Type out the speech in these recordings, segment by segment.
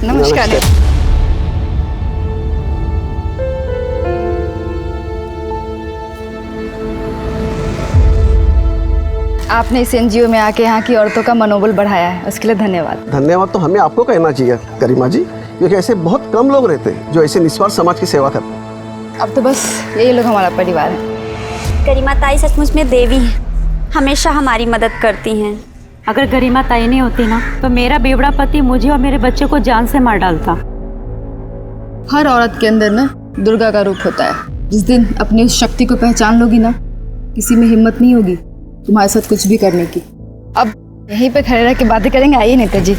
नमस्कार। आपने इस एनजीओ में आके यहाँ की औरतों का मनोबल बढ़ाया है, उसके लिए धन्यवाद। धन्यवाद तो हमें आपको कहना चाहिए करीमा जी, क्योंकि ऐसे बहुत कम लोग रहते हैं जो ऐसे निस्वार्थ समाज की सेवा करते हैं। अब तो बस यही लोग हमारा परिवार है। गरिमा ताई सचमुच में देवी है, हमेशा हमारी मदद करती हैं। अगर गरिमा ताई नहीं होती ना तो मेरा बेवड़ा पति मुझे और मेरे बच्चे को जान से मार डालता। हर औरत के अंदर ना दुर्गा का रूप होता है। जिस दिन अपनी उस शक्ति को पहचान लोगी ना, किसी में हिम्मत नहीं होगी तुम्हारे साथ कुछ भी करने की। अब यहीं पे खड़े रह के बातें करेंगे, आइए नेता जी।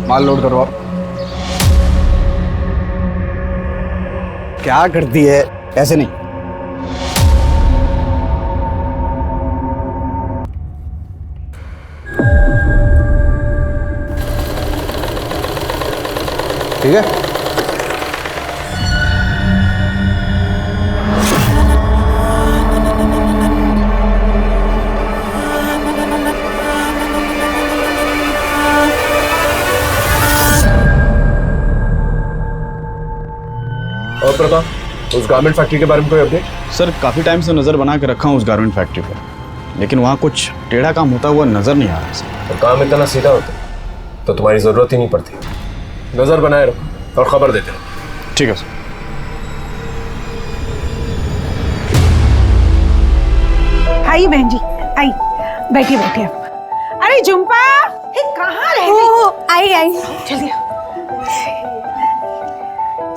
माल लोड करो। क्या करती है? ऐसे नहीं, ठीक है? और प्रभा, उस गारमेंट फैक्ट्री के बारे में कोई अपडेट? सर काफ़ी टाइम से नज़र बना के रखा हूँ उस गारमेंट फैक्ट्री पर, लेकिन वहाँ कुछ टेढ़ा काम होता हुआ नज़र नहीं आ रहा सर। और काम इतना सीधा होता तो तुम्हारी ज़रूरत ही नहीं पड़ती। नज़र बनाए रखो और खबर देते रहो। ठीक है सर। आई बहन जी, आई बैठिए बैठिए आप। अरे झुम्पा, कहाँ रह गई? आई चलिए,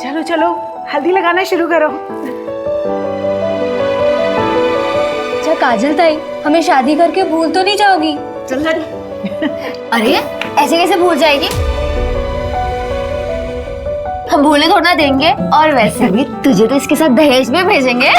चलो चलो हल्दी लगाना शुरू करो। अच्छा काजल ताई, हमें शादी करके भूल तो नहीं जाओगी? चल जा। अरे ऐसे कैसे भूल जाएगी? हम भूलने थोड़ा ना देंगे, और वैसे भी तुझे तो इसके साथ दहेज में भेजेंगे।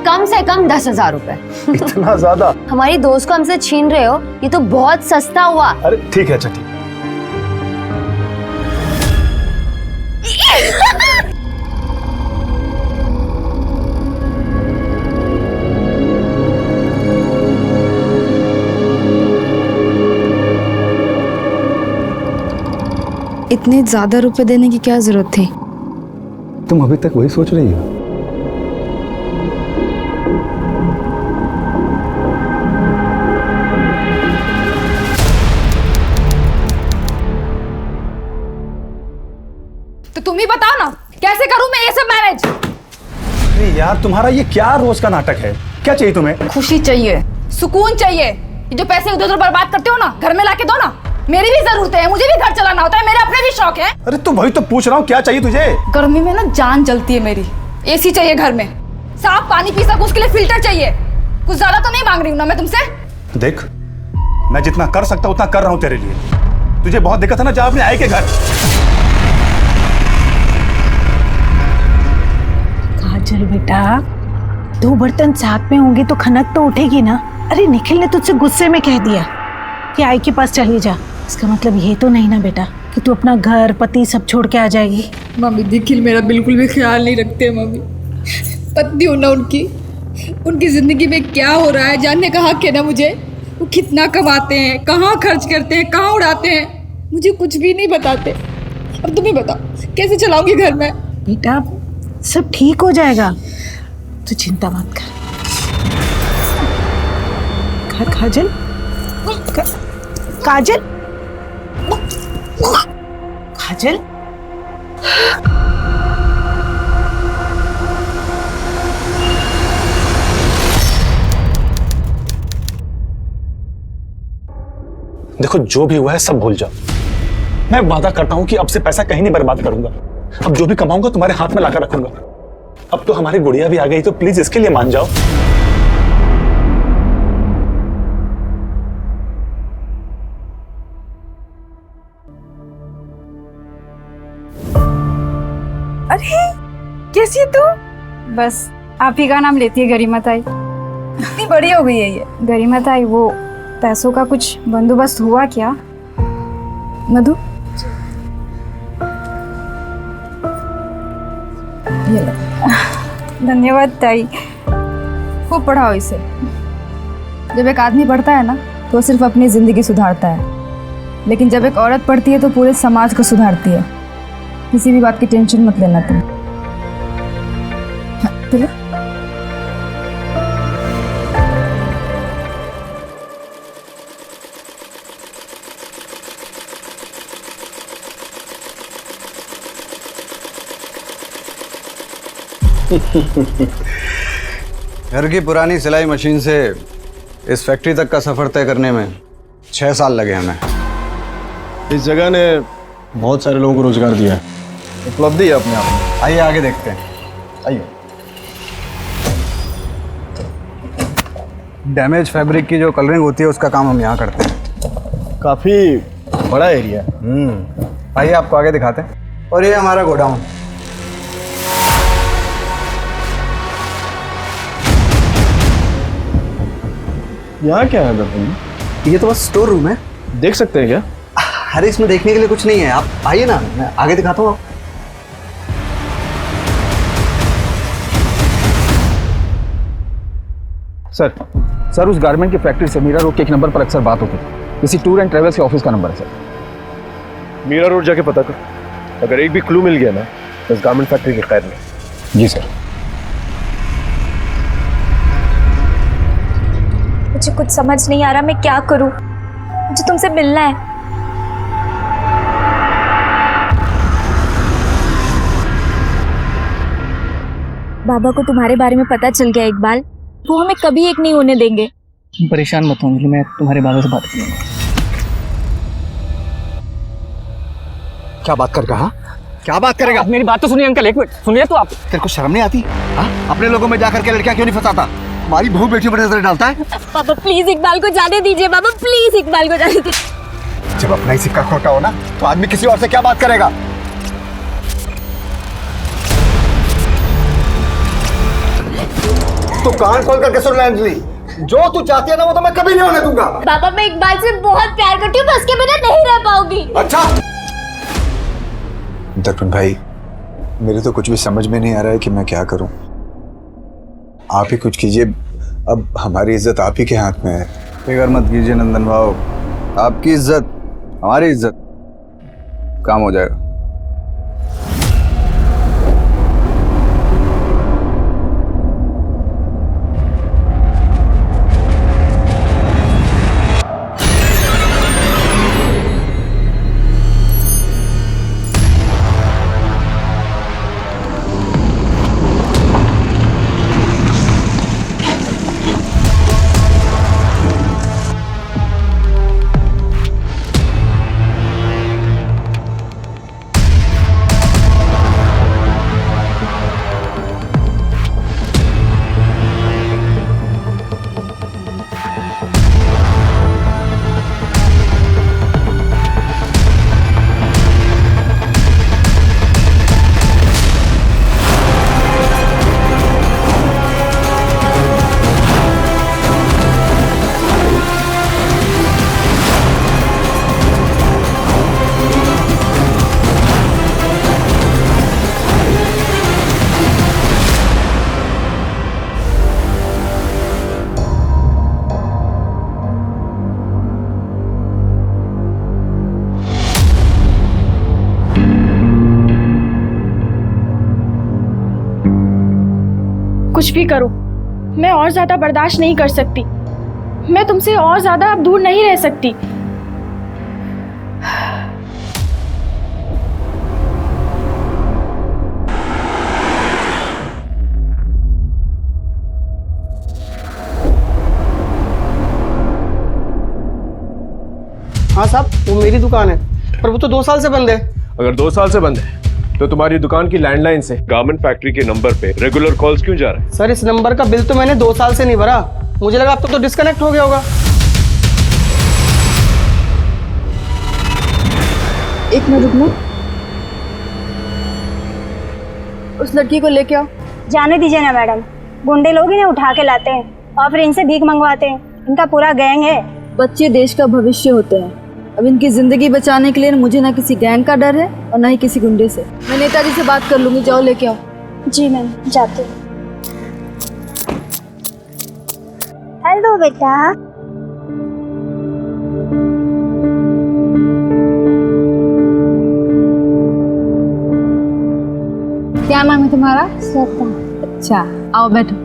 कम से कम 10,000 रुपए। इतना ज्यादा? हमारी दोस्त को हमसे छीन रहे हो, ये तो बहुत सस्ता हुआ। अरे ठीक है, अच्छा ठीक। इतने ज्यादा रुपए देने की क्या जरूरत थी? तुम अभी तक वही सोच रही हो? तो तुम ही बताओ ना, कैसे करूं मैं ये सब मैनेज? अरे यार तुम्हारा ये क्या रोज का नाटक है? क्या चाहिए तुम्हें? खुशी चाहिए, सुकून चाहिए। ये जो पैसे उधर उधर बर्बाद करते हो ना, घर में लाके दो ना। मेरी भी जरूरत है, मुझे भी घर चलाना होता है, मेरे अपने भी शौक है। अरे तो वही तो पूछ रहा हूँ, क्या चाहिए तुझे? गर्मी में ना जान जलती है मेरी। एसी चाहिए घर में, साफ पानी पी सकूं उसके लिए फिल्टर चाहिए। कुछ ज्यादा तो नहीं मांग रही हूँ ना मैं तुमसे। देख, मैं जितना कर सकता हूँ उतना कर रहा हूँ तेरे लिए। तुझे बहुत दिक्कत है ना, जा अपने आए के घर। काजल बेटा, 2 बर्तन साथ में होंगे तो खनक तो उठेगी ना। अरे निखिल ने तुझसे गुस्से में कह दिया कि आई के पास चली जा, इसका मतलब ये तो नहीं ना बेटा कि तू अपना घर पति सब छोड़ के आ जाएगी। मम्मी, निखिल मेरा बिल्कुल भी ख्याल नहीं रखते मम्मी। पत्नी हो ना उनकी जिंदगी में क्या हो रहा है जानने का हक है ना मुझे। वो कितना कमाते हैं, कहाँ खर्च करते हैं, कहाँ उड़ाते हैं, मुझे कुछ भी नहीं बताते। अब तुम ही बताओ कैसे चलाऊंगी घर में? बेटा सब ठीक हो जाएगा, तू चिंता मत कर। काजल, काजल, काजल, देखो जो भी हुआ है सब भूल जाओ। मैं वादा करता हूं कि अब से पैसा कहीं नहीं बर्बाद करूंगा। अब जो भी कमाऊंगा तुम्हारे हाथ में लाकर रखूंगा। अब तो हमारी गुड़िया भी आ गई, तो प्लीज इसके लिए मान जाओ। बस ये तू? बस आप ही का नाम लेती है गरिमा ताई। इतनी बड़ी हो गई है ये। गरिमा ताई, वो पैसों का कुछ बंदोबस्त हुआ क्या? मधु, ये लो। धन्यवाद ताई। खूब पढ़ाओ इसे। जब एक आदमी पढ़ता है ना तो वो सिर्फ अपनी जिंदगी सुधारता है, लेकिन जब एक औरत पढ़ती है तो पूरे समाज को सुधारती है। किसी भी बात की टेंशन मत लेना तुम। हाँ, चलो। घर की पुरानी सिलाई मशीन से इस फैक्ट्री तक का सफर तय करने में 6 साल लगे हमें। इस जगह ने बहुत सारे लोगों को रोजगार दिया है, उपलब्धि है अपने आप में। आइए आगे देखते हैं। आइए। डैमेज फैब्रिक की जो कलरिंग होती है उसका काम हम यहाँ करते हैं। काफी बड़ा एरिया है। आइए आपको आगे दिखाते हैं। और ये हमारा गोडाउन। यहाँ क्या है दरअसल? ये तो बस स्टोर रूम है। देख सकते हैं क्या? अरे इसमें देखने के लिए कुछ नहीं है, आप आइए ना, मैं आगे दिखाता हूँ। सर उस गारमेंट की फैक्ट्री से मीरा रोड के एक नंबर पर अक्सर बात होती है। किसी टूर एंड ट्रेवल्स के ऑफिस का नंबर है सर। मीरा रोड जाके पता कर, अगर एक भी क्लू मिल गया ना तो इस गारमेंट फैक्ट्री की खैर नहीं। जी सर। मुझे कुछ समझ नहीं आ रहा, मैं क्या करूं? मुझे तुमसे मिलना है। बाबा को तुम्हारे बारे में पता चल गया इकबाल, वो हमें कभी एक नहीं होने देंगे। परेशान मत हो अंजलि, मैं तुम्हारे बाबा से बात करूंगा। क्या बात कर कहा? क्या बात करेगा? मेरी बात तो सुनिए अंकल, एक मिनट सुनिए तो आप। तेरे को शर्म नहीं आती? हाँ, अपने लोगों में जाकर के लड़कियां क्यों नहीं फंसाता? हमारी बहू बेटी पर नजर डालता है। पापा प्लीज इकबाल को जाने दीजिए, पापा प्लीज इकबाल को जाने दीजिए। जब अपना ही सिक्का खोटा हो ना तो आदमी किसी और से क्या बात करेगा? तो कान खोल करके सुन ले अंजलि, जो तू चाहती है ना वो तो मैं कभी नहीं होने दूंगा। पापा मैं इकबाल से बहुत प्यार करती हूँ, मैं उसके बिना नहीं रह पाऊंगी। अच्छा दर्पण भाई, मेरे तो कुछ भी समझ में नहीं आ रहा है कि मैं क्या करूं। आप ही कुछ कीजिए, अब हमारी इज्जत आप ही के हाथ में है। फिक्र मत कीजिए नंदन भाव, आपकी इज्जत हमारी इज्जत, काम हो जाएगा। कुछ भी करो, मैं और ज्यादा बर्दाश्त नहीं कर सकती। मैं तुमसे और ज्यादा अब दूर नहीं रह सकती। हाँ साहब, वो मेरी दुकान है, पर वो तो 2 साल से बंद है। अगर 2 साल से बंद है तो तुम्हारी दुकान की लैंडलाइन से गारमेंट फैक्ट्री के नंबर पे रेगुलर कॉल्स क्यों जा रहे हैं? सर इस नंबर का बिल तो मैंने 2 साल से नहीं भरा, मुझे लगा अब तो डिस्कनेक्ट हो गया होगा। एक मिनट रुकना। उस लड़की को लेके आओ। जाने दीजिए ना मैडम, गुंडे लोग इन्हें उठा के लाते हैं और फिर इनसे भीख मंगवाते हैं। इनका पूरा गैंग है। बच्चे देश का भविष्य होते हैं। अब इनकी जिंदगी बचाने के लिए मुझे ना किसी गैंग का डर है और ना ही किसी गुंडे से। मैं नेताजी से बात कर लूंगी, जाओ लेके आओ। जी मैम, जाते हैं। हेलो बेटा। क्या नाम है तुम्हारा? श्रद्धा। अच्छा, आओ बैठो।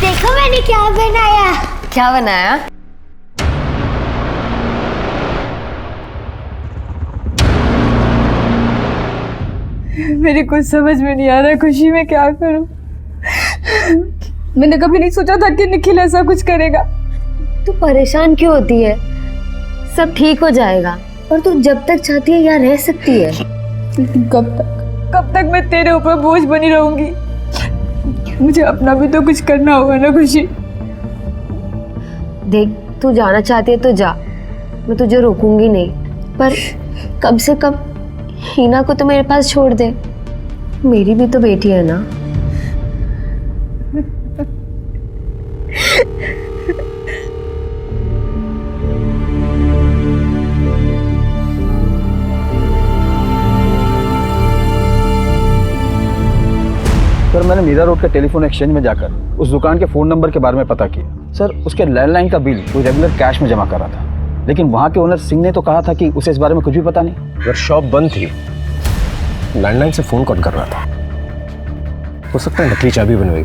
देखो मैंने क्या बनाया। क्या बनाया? मेरी कुछ समझ में नहीं आ रहा खुशी में क्या करूं। मैंने कभी नहीं सोचा था कि निखिल ऐसा कुछ करेगा। तू परेशान क्यों होती है? सब ठीक हो जाएगा और तू जब तक चाहती है यहाँ रह सकती है। कब तक मैं तेरे ऊपर बोझ बनी रहूंगी? मुझे अपना भी तो कुछ करना होगा ना खुशी। देख, तू जाना चाहती है तो जा, मैं तुझे रोकूंगी नहीं, पर कम से कम हीना को तो मेरे पास छोड़ दे। मेरी भी तो बेटी है ना। सर, मैंने मीरा रोड के टेलीफोन एक्सचेंज में जाकर उस दुकान के फ़ोन नंबर के बारे में पता किया। सर, उसके लैंडलाइन का बिल वो रेगुलर कैश में जमा कर रहा था, लेकिन वहाँ के ओनर सिंह ने तो कहा था कि उसे इस बारे में कुछ भी पता नहीं। अगर शॉप बंद थी, लैंडलाइन से फ़ोन कॉल कर रहा था, हो सकता है नकली चाबी बनवाई।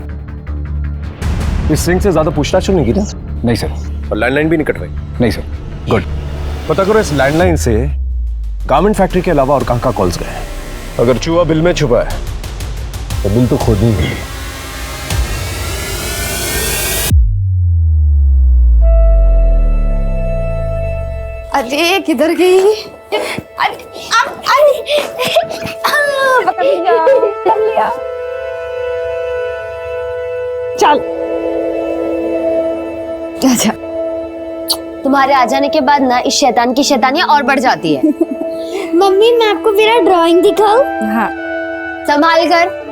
इस सिंह से ज़्यादा पूछताछ नहीं की ना? नहीं सर। और लैंडलाइन भी नहीं कट रही? नहीं सर। गुड। पता करो इस लैंडलाइन से गारमेंट फैक्ट्री के अलावा और कहाँ कहाँ कॉल्स गए। अगर चूहा बिल में छुपा है तो बिल तो खोदनी ही है। अरे किधर गई? अरे पकड़ लिया। चल अच्छा, तुम्हारे आ जाने के बाद ना इस शैतान की शैतानियां और बढ़ जाती है। मम्मी, मैं आपको मेरा ड्राइंग दिखाऊं? हाँ, संभाल कर।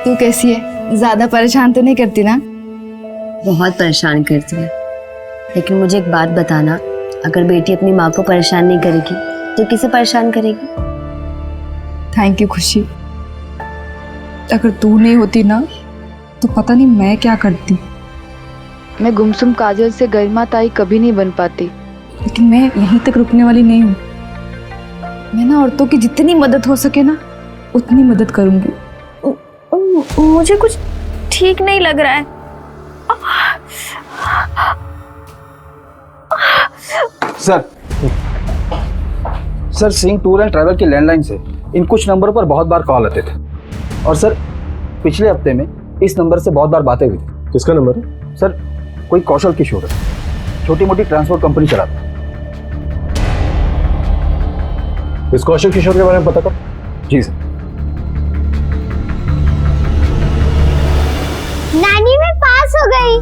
तू कैसी है? ज्यादा परेशान तो नहीं करती ना? बहुत परेशान करती है, लेकिन मुझे एक बात बताना, अगर बेटी अपनी माँ को परेशान नहीं करेगी तो किसे परेशान करेगी? थैंक यू खुशी। अगर तू नहीं होती ना तो पता नहीं मैं क्या करती। मैं गुमसुम काजल से गरिमा ताई कभी नहीं बन पाती, लेकिन मैं यहीं तक रुकने वाली नहीं हूँ। मैं ना औरतों की जितनी मदद हो सके ना उतनी मदद करूँगी। मुझे कुछ ठीक नहीं लग रहा है। Sir, Singh tour and travel की लैंडलाइन से इन कुछ नंबरों पर बहुत बार कॉल आते थे, और सर पिछले हफ्ते में इस नंबर से बहुत बार बातें हुई थी। किसका नंबर है? सर, कोई कौशल किशोर है, छोटी मोटी ट्रांसपोर्ट कंपनी चलाता है। इस कौशल किशोर के बारे में पता कर। जी सर। नानी मैं पास हो गई।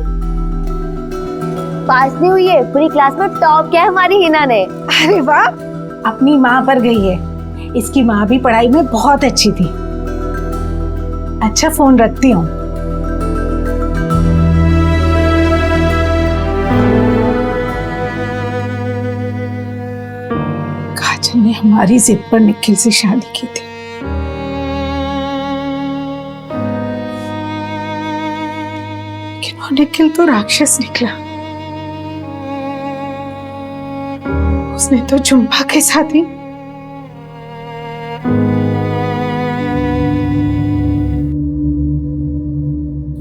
पास नहीं हुई है, पूरी क्लास में टॉप किया हमारी हिना ने। अरे वाह, अपनी माँ पर गई है। इसकी माँ भी पढ़ाई में बहुत अच्छी थी। अच्छा, फोन रखती हूँ। हमारी जिद पर निखिल से शादी की थी। लेकिन वो निखिल तो राक्षस निकला। उसने तो झुम्पा के साथ ही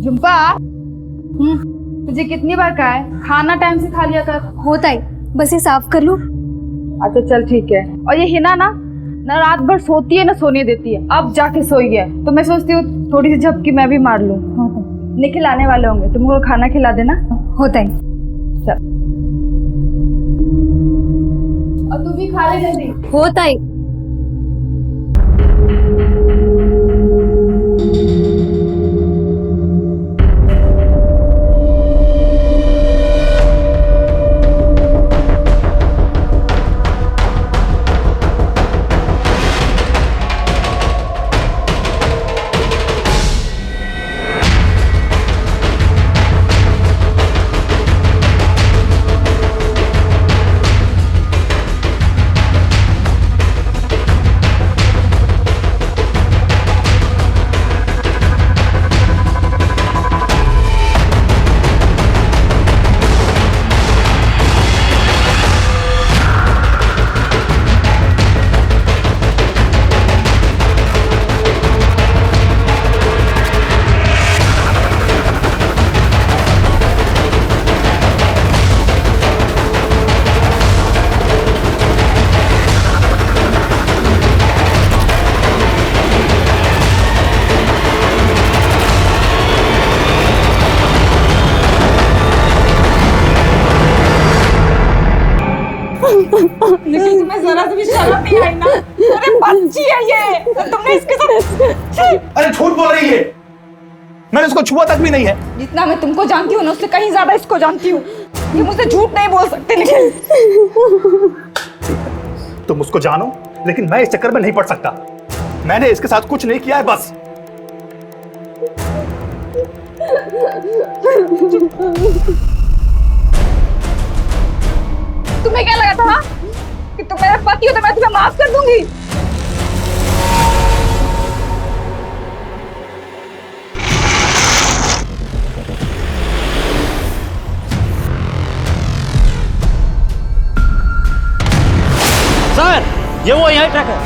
झुम्पा, तुझे कितनी बार कहा है खाना टाइम से खा लिया कर। होता है, बस ये साफ कर लूं। अच्छा चल ठीक है। और ये हिना ना रात भर सोती है ना सोने देती है, अब जाके सोई है तो मैं सोचती हूँ थोड़ी सी झपकी मैं भी मार लूँ। निखिल आने वाले होंगे, तुमको खाना खिला देना। होता है। चल और तू भी खा ले जल्दी। होता है। लेकिन तुम्हें जरा सी भी शर्म नहीं आई ना? अरे बच्ची है ये, तुमने इसके साथ। अरे झूठ बोल रही है, मैंने उसको छुआ तक भी नहीं है। जितना मैं तुमको जानती हूँ ना उससे कहीं ज्यादा इसको जानती हूँ। ये मुझसे झूठ नहीं बोल सकते। निखिल तुम उसको जानो, लेकिन मैं इस चक्कर में नहीं पड़ सकता। मैंने इसके साथ कुछ नहीं किया है बस। तुम्हें क्या लगा था कि तुम मेरा पति हो तो मैं तुम्हें माफ कर दूंगी? सर, ये वो यही ट्रक है।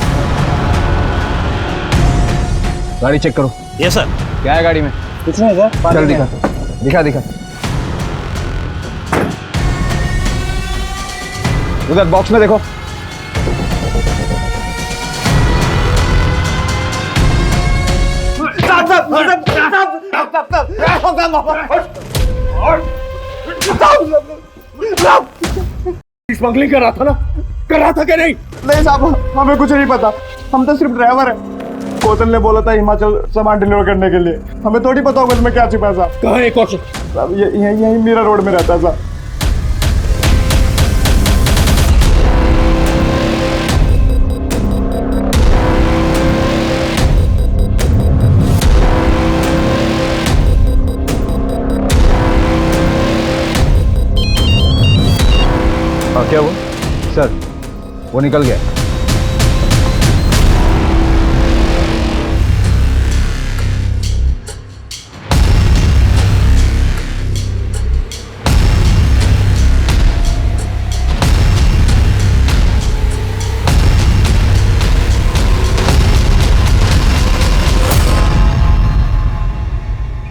गाड़ी चेक करो। ये सर। क्या है गाड़ी में? कुछ नहीं सर। चल दिखा दिखा दिखा। उधर बॉक्स में देखो। स्मगलिंग कर रहा था ना? कर रहा था क्या नहीं? नहीं साहब, हमें कुछ नहीं पता, हम तो सिर्फ ड्राइवर है। कौशल ने बोला था हिमाचल सामान डिलीवर करने के लिए, हमें थोड़ी पता होगा इसमें क्या छिपा है साहब। कहाँ है कौशल? साहब यही मीरा रोड में रहता है साहब। क्या हुआ? सर, वो निकल गया।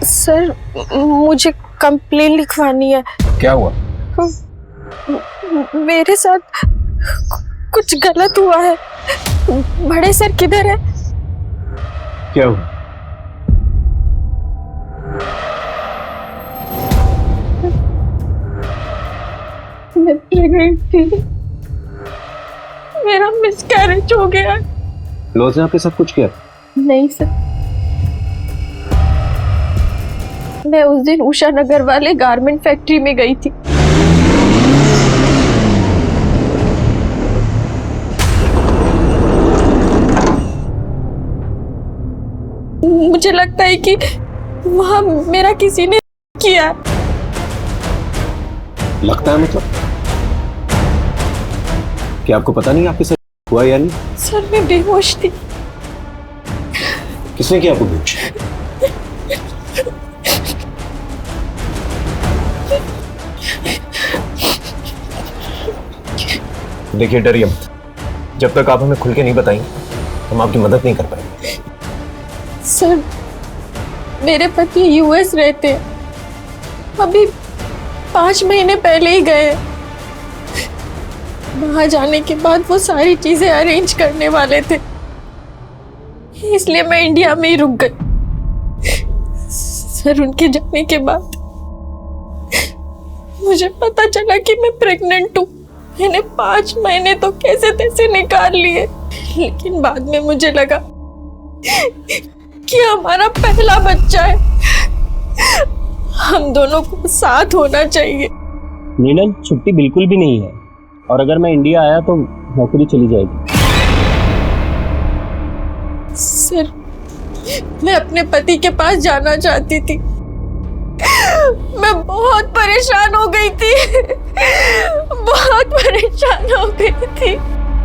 सर, मुझे कंप्लेन लिखवानी है। क्या हुआ? मेरे साथ कुछ गलत हुआ है। बड़े सर किधर है? क्या हुआ? मैं प्रेग्नेंट थी, मेरा मिसकैरेज हो गया। लॉज ने आपके साथ कुछ किया? नहीं सर, मैं उस दिन उषा नगर वाले गारमेंट फैक्ट्री में गई थी। मुझे लगता है कि वहां मेरा किसी ने किया। लगता है मतलब? क्या आपको पता नहीं आपके साथ हुआ? हुआ या नहीं? सर मैं बेहोश थी। किसने किया आपको बेहोश? देखिए डरिए मत, जब तक आप हमें खुल के नहीं बताएंगे हम आपकी मदद नहीं कर पाएंगे। सर मेरे पति यूएस रहते हैं, अभी 5 महीने पहले ही गए। वहां जाने के बाद वो सारी चीजें अरेंज करने वाले थे, इसलिए मैं इंडिया में ही रुक गई। सर उनके जाने के बाद मुझे पता चला कि मैं प्रेग्नेंट हूँ। मैंने 5 महीने तो कैसे तैसे निकाल लिए, लेकिन बाद में मुझे लगा कि हमारा पहला बच्चा है, हम दोनों को साथ होना चाहिए। नीलम छुट्टी बिल्कुल भी नहीं है, और अगर मैं इंडिया आया तो नौकरी चली जाएगी। सर मैं अपने पति के पास जाना चाहती थी, मैं बहुत परेशान हो गई थी, बहुत परेशान हो गई थी।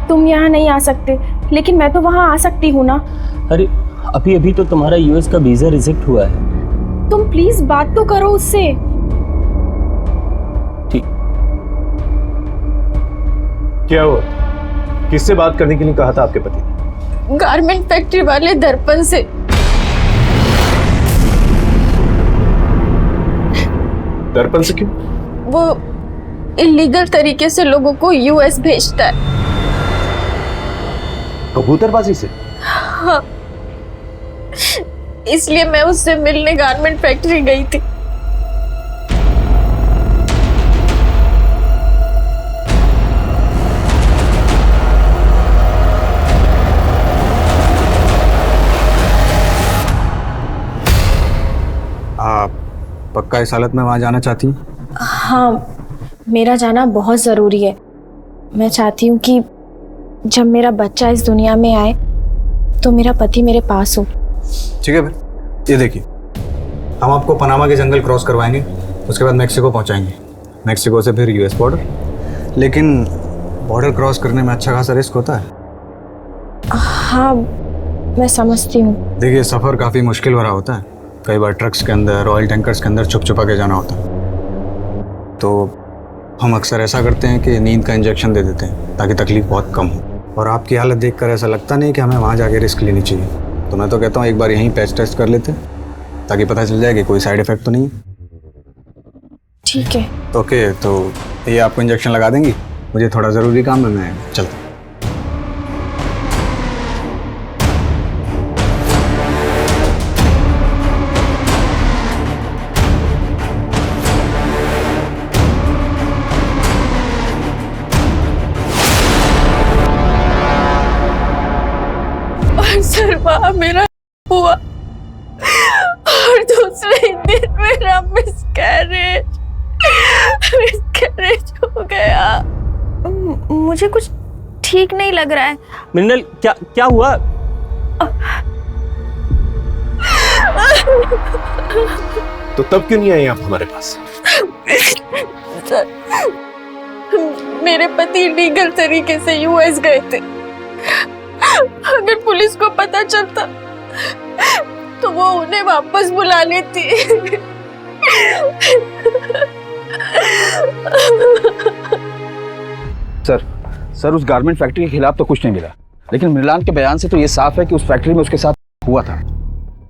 तुम यहाँ नहीं आ सकते, लेकिन मैं तो वहाँ आ सकती हूँ ना। अरे अभी अभी तो तुम्हारा यूएस का वीजा रिजेक्ट हुआ है। तुम प्लीज बात तो करो उससे। ठीक। क्या हुआ? किससे बात करने के लिए कहा था आपके पति? गारमेंट फैक्ट्री वाले दर्पण से। दर्पण से क्यों? वो इलीगल तरीके से लोगों को यूएस भेजता है। कबूतरबाजी से? हाँ, इसलिए मैं उससे मिलने गारमेंट फैक्ट्री गई थी। आप पक्का इस हालत में वहाँ जाना चाहती हैं? हाँ, मेरा जाना बहुत ज़रूरी है। मैं चाहती हूँ कि जब मेरा बच्चा इस दुनिया में आए तो मेरा पति मेरे पास हो। ठीक है फिर, ये देखिए, हम आपको पनामा के जंगल क्रॉस करवाएंगे, उसके बाद मैक्सिको पहुँचाएंगे, मैक्सिको से फिर यूएस बॉर्डर। लेकिन बॉर्डर क्रॉस करने में अच्छा खासा रिस्क होता है। हाँ मैं समझती हूँ। देखिए सफ़र काफ़ी मुश्किल भरा होता है, कई बार ट्रक्स के अंदर, ऑयल टैंकर्स के अंदर छुप छुपा के जाना होता है। तो हम अक्सर ऐसा करते हैं कि नींद का इंजेक्शन दे देते हैं ताकि तकलीफ बहुत कम हो। और आपकी हालत देखकर ऐसा लगता नहीं कि हमें वहाँ जाके रिस्क लेनी चाहिए, तो मैं तो कहता हूँ एक बार यहीं पैच टेस्ट कर लेते हैं ताकि पता चल जाए कि कोई साइड इफेक्ट तो नहीं है। ठीक है। ओके, तो ये आपको इंजेक्शन लगा देंगी, मुझे थोड़ा ज़रूरी काम है, मैं चलता हूँ। सर वहाँ मेरा हुआ और दूसरे दिन मेरा मिसकैरेज हो गया। मुझे कुछ ठीक नहीं लग रहा है। मिनल क्या क्या हुआ? तो तब क्यों नहीं आए आप हमारे पास? सर मेरे पति लीगल तरीके से यूएस गए थे, अगर पुलिस को पता चलता तो वो उन्हें वापस बुला लेती। सर उस गारमेंट फैक्ट्री के खिलाफ तो कुछ नहीं मिला, लेकिन मृणाल के बयान से तो ये साफ है कि उस फैक्ट्री में उसके साथ हुआ था।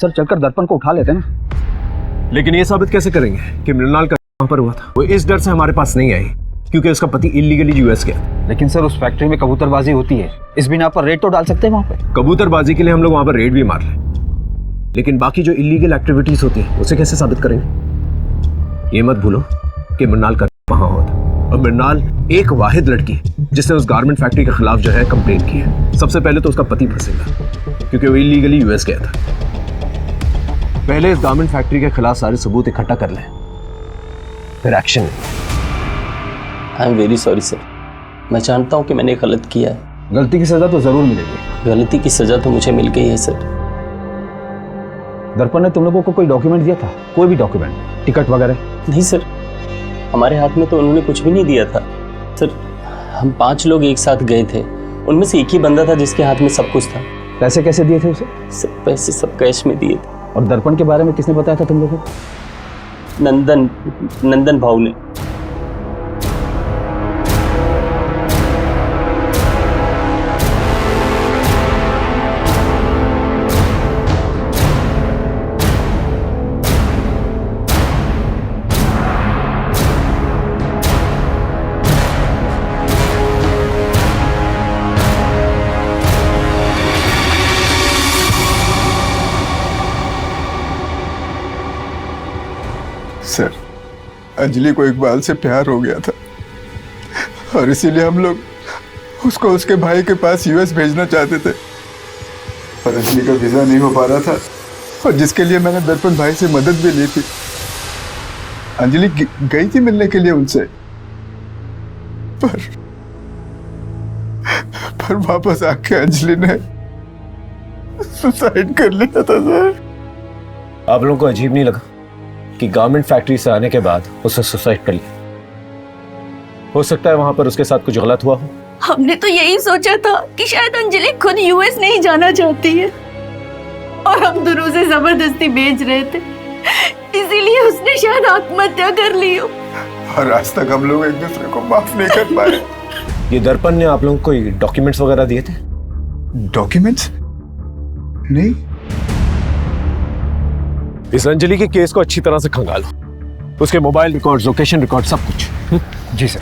सर चलकर दर्पण को उठा लेते ना। लेकिन ये साबित कैसे करेंगे कि मृणाल का वहां पर हुआ था? वो इस डर से हमारे पास नहीं आई क्योंकि उसका पति इलीगली यूएस गया। लेकिन सर उस फैक्ट्री में कबूतरबाजी होती है, इस बिना पर रेड तो डाल सकते हैं वहां पे। कबूतरबाजी के लिए हम लोग वहां पर रेड भी मार लें, लेकिन बाकी जो इलीगल एक्टिविटीज होती है उसे कैसे साबित करेंगे? ये मत भूलो कि मृणाल का वहां हुआ था, और मृणाल एक वाहिद लड़की जिसने उस गारमेंट फैक्ट्री के खिलाफ जो है कंप्लेन की है। सबसे पहले तो उसका पति फंसेगा क्योंकि वो इलीगली यूएस गया था। पहले इस गारमेंट फैक्ट्री के खिलाफ सारे सबूत इकट्ठा कर लें, फिर एक्शन लें। I am very sorry sir, मैं जानता हूँ कि मैंने गलत किया है। गलती की सजा तो जरूर मिलेगी। गलती की सजा तो मुझे मिल गई है सर। दर्पण ने तुम लोगों को कोई डॉक्यूमेंट दिया था? कोई भी डॉक्यूमेंट, टिकट वगैरह? नहीं सर, हमारे हाथ में तो उन्होंने कुछ भी नहीं दिया था सर। हम 5 लोग एक साथ गए थे, उनमें से एक ही बंदा था जिसके हाथ में सब कुछ था। पैसे कैसे दिए थे उसे? सब पैसे सब कैश में दिए थे। और दर्पण के बारे में किसने बताया था तुम लोगों को? नंदन भाऊ ने। सर, अंजलि को इकबाल से प्यार हो गया था और इसीलिए हम लोग उसको उसके भाई के पास यूएस भेजना चाहते थे, पर अंजलि का वीजा नहीं हो पा रहा था और जिसके लिए मैंने दर्पण भाई से मदद भी ली थी। अंजलि गई थी मिलने के लिए उनसे, पर वापस आके अंजलि ने सुसाइड कर लिया था सर। आप लोगों को अजीब नहीं लगा कि गारमेंट फैक्ट्री से आने के बाद उसने सुसाइड कर लिया? हो सकता है वहां पर उसके साथ कुछ गलत हुआ हो। हमने तो यही सोचा था कि शायद अंजलि खुद यूएस नहीं जाना चाहती है और हम दोनों से जबरदस्ती भेज रहे थे, इसीलिए उसने शायद आत्महत्या कर ली हो। और आज तक हम लोग एक दूसरे को माफ नहीं कर पाए। ये दर्पण ने आप लोगों को कोई डॉक्यूमेंट्स वगैरह दिए थे? डॉक्यूमेंट्स? नहीं। इस अंजलि के केस को अच्छी तरह से खंगालो, उसके मोबाइल रिकॉर्ड, लोकेशन रिकॉर्ड, सब कुछ। जी सर।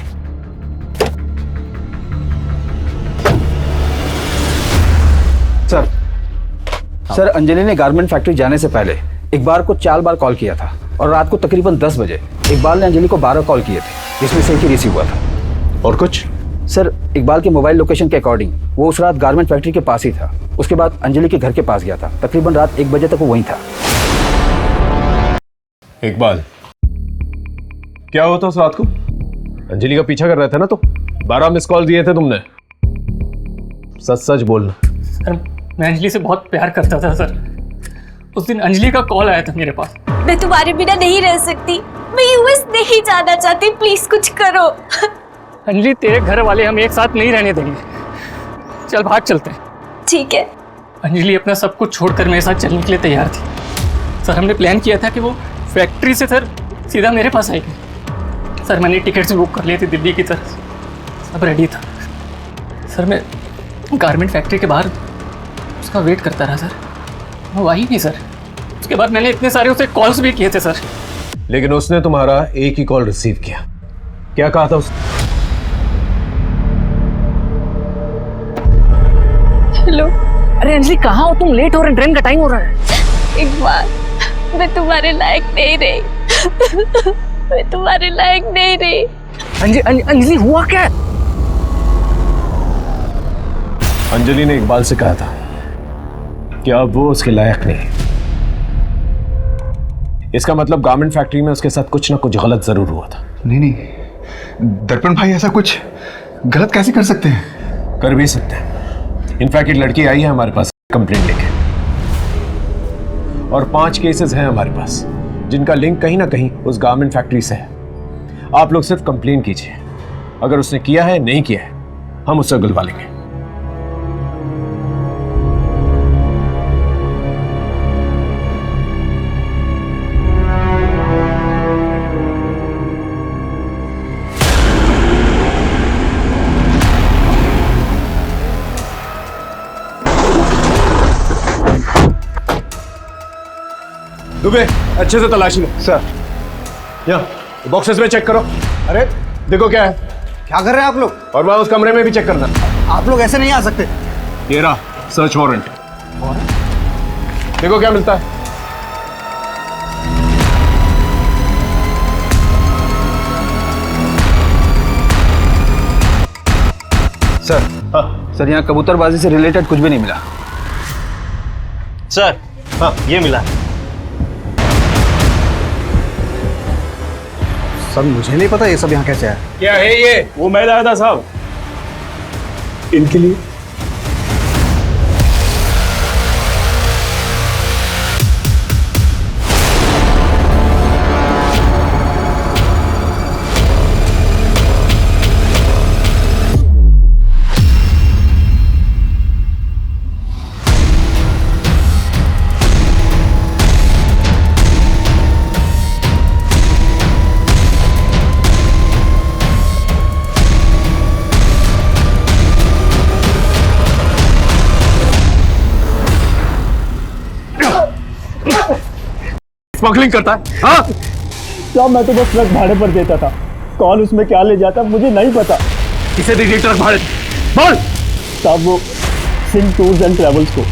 सर, अंजलि ने गारमेंट फैक्ट्री जाने से पहले इकबाल को 4 बार कॉल किया था और रात को तकरीबन 10 बजे इकबाल ने अंजलि को 12 कॉल किए थे, जिसमें से एक ही रिसीव हुआ था। और कुछ? सर, इकबाल के मोबाइल लोकेशन के अकॉर्डिंग वो उस रात गारमेंट फैक्ट्री के पास ही था। उसके बाद अंजलि के घर के पास गया था। तकरीबन रात 1 बजे तक वो वहीं था। इकबाल, क्या हुआ था उस रात को? अंजलि का पीछा कर रहे थे ना तो 12 मिस कॉल दिए थे तुमने। सच सच बोलना। सर, मैं अंजलि से बहुत प्यार करता था सर। उस दिन अंजलि का कॉल आया था मेरे पास। मैं तुम्हारे बिना नहीं रह सकती, मैं यूएस नहीं जाना चाहती, प्लीज कुछ करो। अंजलि, तेरे घर वाले हम एक साथ नहीं रहने देंगे, चल भाग चलते हैं। ठीक है। अंजलि अपना सब कुछ छोड़कर मेरे साथ चलने के लिए तैयार थी। सर, हमने प्लान किया था कि वो फैक्ट्री से सर सीधा मेरे पास आएगी। सर, मैंने टिकट्स बुक कर लिए थे दिल्ली की तरफ, सब रेडी था। सर, मैं गारमेंट फैक्ट्री के बाहर उसका वेट करता रहा सर, वो आई नहीं सर। उसके बाद मैंने इतने सारे उसे कॉल्स भी किए थे सर, लेकिन उसने तुम्हारा एक ही कॉल रिसीव किया। क्या कहा था उसने? हेलो। अरे अंजलि, कहाँ हो तुम? लेट हो रहे, ट्रेन का टाइम हो रहा है। इकबाल, मैं तुम्हारे लायक नहीं रही। मैं तुम्हारे लायक नहीं रही। अंजलि, हुआ क्या? अंजलि ने इकबाल से कहा था कि अब वो उसके लायक नहीं। इसका मतलब गारमेंट फैक्ट्री में उसके साथ कुछ ना कुछ गलत जरूर हुआ था। नहीं, दर्पण भाई ऐसा कुछ गलत कैसे कर सकते हैं? कर भी सकते हैं। इनफैक्ट एक लड़की आई है हमारे पास कंप्लेंट लेके, और 5 केसेस हैं हमारे पास जिनका लिंक कहीं ना कहीं उस गारमेंट फैक्ट्री से है। आप लोग सिर्फ कंप्लेन कीजिए, अगर उसने किया है नहीं किया है हम उससे गुलवा लेंगे। दुबे, अच्छे से तलाशी लो। सर। यहाँ बॉक्सेस में चेक करो। अरे देखो क्या है। क्या कर रहे हैं आप लोग? और वहां उस कमरे में भी चेक करना। आप लोग ऐसे नहीं आ सकते। ये रहा सर्च वारंट। देखो क्या मिलता है। सर। हाँ। सर, यहाँ कबूतरबाजी से रिलेटेड कुछ भी नहीं मिला। सर, हाँ ये मिला। सर, मुझे नहीं पता ये सब यहाँ कैसे आया। क्या है ये? वो मैं लाया था साहब, इनके लिए। स्मगलिंग करता है? हाँ साहब मैं तो बस ट्रक भाड़े पर देता था, कौन उसमें क्या ले जाता मुझे नहीं पता। किसे दी ट्रक भाड़े? बोल। साहब वो सिंह टूर्स एंड ट्रेवल्स को।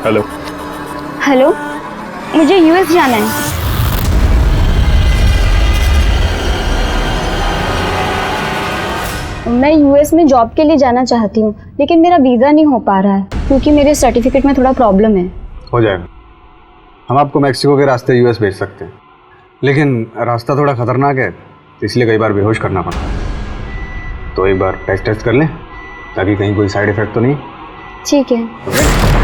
हेलो। हेलो, मुझे यूएस जाना है। मैं यूएस में जॉब के लिए जाना चाहती हूँ, लेकिन मेरा वीज़ा नहीं हो पा रहा है क्योंकि मेरे सर्टिफिकेट में थोड़ा प्रॉब्लम है। हो जाएगा, हम आपको मैक्सिको के रास्ते यूएस भेज सकते हैं, लेकिन रास्ता थोड़ा खतरनाक है इसलिए कई बार बेहोश करना पड़ता है। तो एक बार टेस्ट कर लें ताकि कहीं कोई साइड इफेक्ट तो नहीं। ठीक है।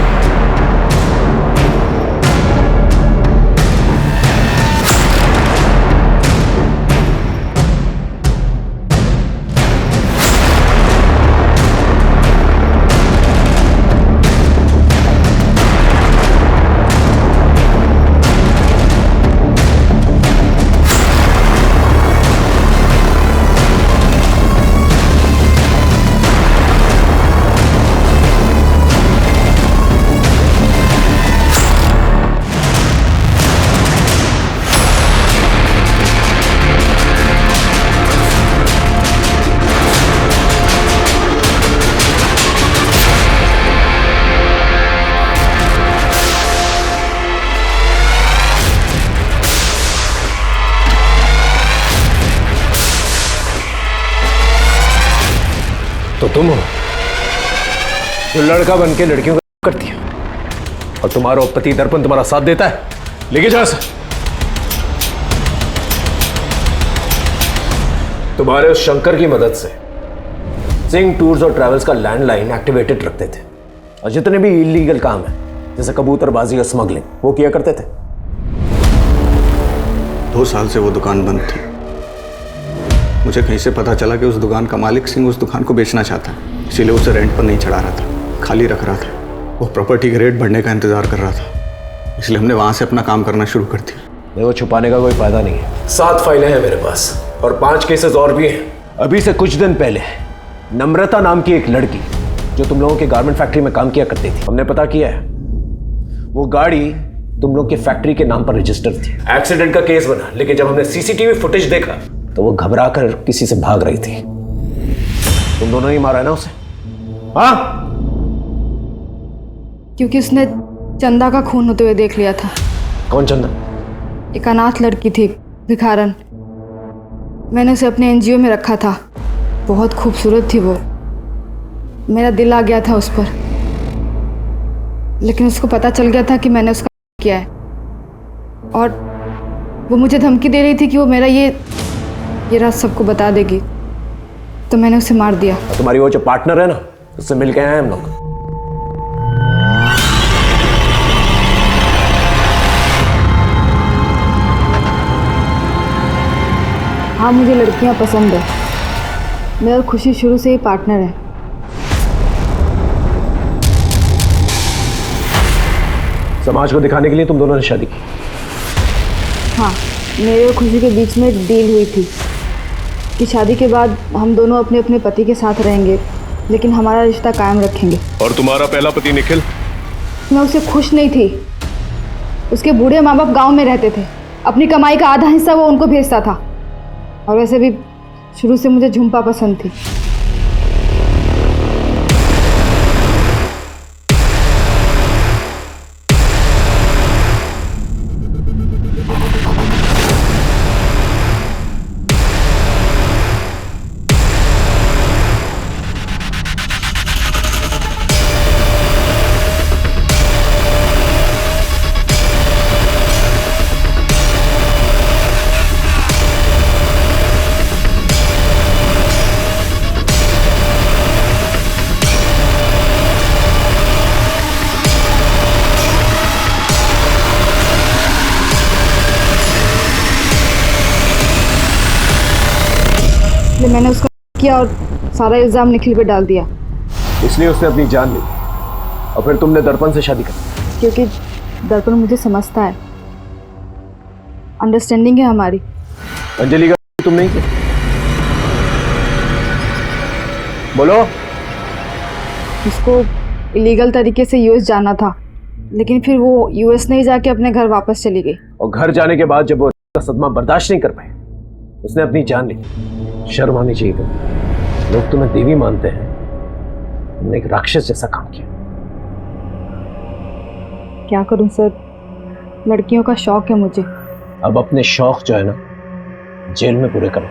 तो तुम हो जो लड़का बन के लड़कियों का करती है और तुम्हारा पति दर्पण तुम्हारा साथ देता है। लेके जाओ इसे। तुम्हारे उस शंकर की मदद से सिंह टूर्स और ट्रैवल्स का लैंडलाइन एक्टिवेटेड रखते थे और जितने भी इलीगल काम है जैसे कबूतरबाजी और स्मगलिंग वो किया करते थे। 2 साल से वो दुकान बंद थी। मुझे कहीं से पता चला कि उस दुकान का मालिक सिंह उस दुकान को बेचना चाहता है, इसीलिए उसे रेंट पर नहीं चढ़ा रहा था, खाली रख रहा था। वो प्रॉपर्टी के रेट बढ़ने का इंतजार कर रहा था, इसलिए हमने वहां से अपना काम करना शुरू कर दिया। वो छुपाने का कोई फायदा नहीं है। 7 फाइलें हैं मेरे पास और 5 केसेस और भी हैं। अभी से कुछ दिन पहले नम्रता नाम की एक लड़की जो तुम लोगों के गारमेंट फैक्ट्री में काम किया करती थी, हमने पता किया है वो गाड़ी तुम लोग के फैक्ट्री के नाम पर रजिस्टर थी। एक्सीडेंट का केस बना, लेकिन जब हमने सीसीटीवी फुटेज देखा तो वो घबरा कर किसी से भाग रही थी। तुम दोनों ही मारा है ना उसे? हाँ, क्योंकि उसने चंदा का खून होते हुए देख लिया था। कौन चंदा? एक अनाथ लड़की थी, भिखारन। मैंने उसे अपने एनजीओ में रखा था। बहुत खूबसूरत थी वो। मेरा दिल आ गया था उस पर, लेकिन उसको पता चल गया था कि मैंने उसका किया है और वो मुझे धमकी दे रही थी कि वो मेरा ये राज सबको बता देगी, तो मैंने उसे मार दिया। तुम्हारी वो जो पार्टनर है ना, उससे मिल के आए हम लोग। हाँ, मुझे लड़कियां पसंद है। मैं और खुशी शुरू से ही पार्टनर है। समाज को दिखाने के लिए तुम दोनों ने शादी की? हाँ, मेरे और खुशी के बीच में एक डील हुई थी कि शादी के बाद हम दोनों अपने अपने पति के साथ रहेंगे, लेकिन हमारा रिश्ता कायम रखेंगे। और तुम्हारा पहला पति निखिल? मैं उससे खुश नहीं थी। उसके बूढ़े माँ बाप गाँव में रहते थे, अपनी कमाई का आधा हिस्सा वो उनको भेजता था। और वैसे भी शुरू से मुझे झुम्पा पसंद थी। मैंने उसका किया और सारा इल्ज़ाम निखिल पे डाल दिया। इसलिए उसने अपनी जान ली और फिर तुमने दर्पण से शादी कर दी। क्योंकि दर्पण मुझे समझता है, अंडरस्टैंडिंग है हमारी। अंजलि का तुम नहीं किया? बोलो। उसको इलीगल तरीके से यूएस जाना था, लेकिन फिर वो यूएस नहीं जाके अपने घर वापस चली गई। और घर जाने के बाद जब वो सदमा बर्दाश्त नहीं कर पाए, उसने अपनी जान ली। शर्म आनी चाहिए तुम्हें। लोग तुम्हें देवी मानते हैं, तुमने एक राक्षस जैसा काम किया। क्या करूं सर, लड़कियों का शौक है मुझे। अब अपने शौक जो है ना, जेल में पूरे करो।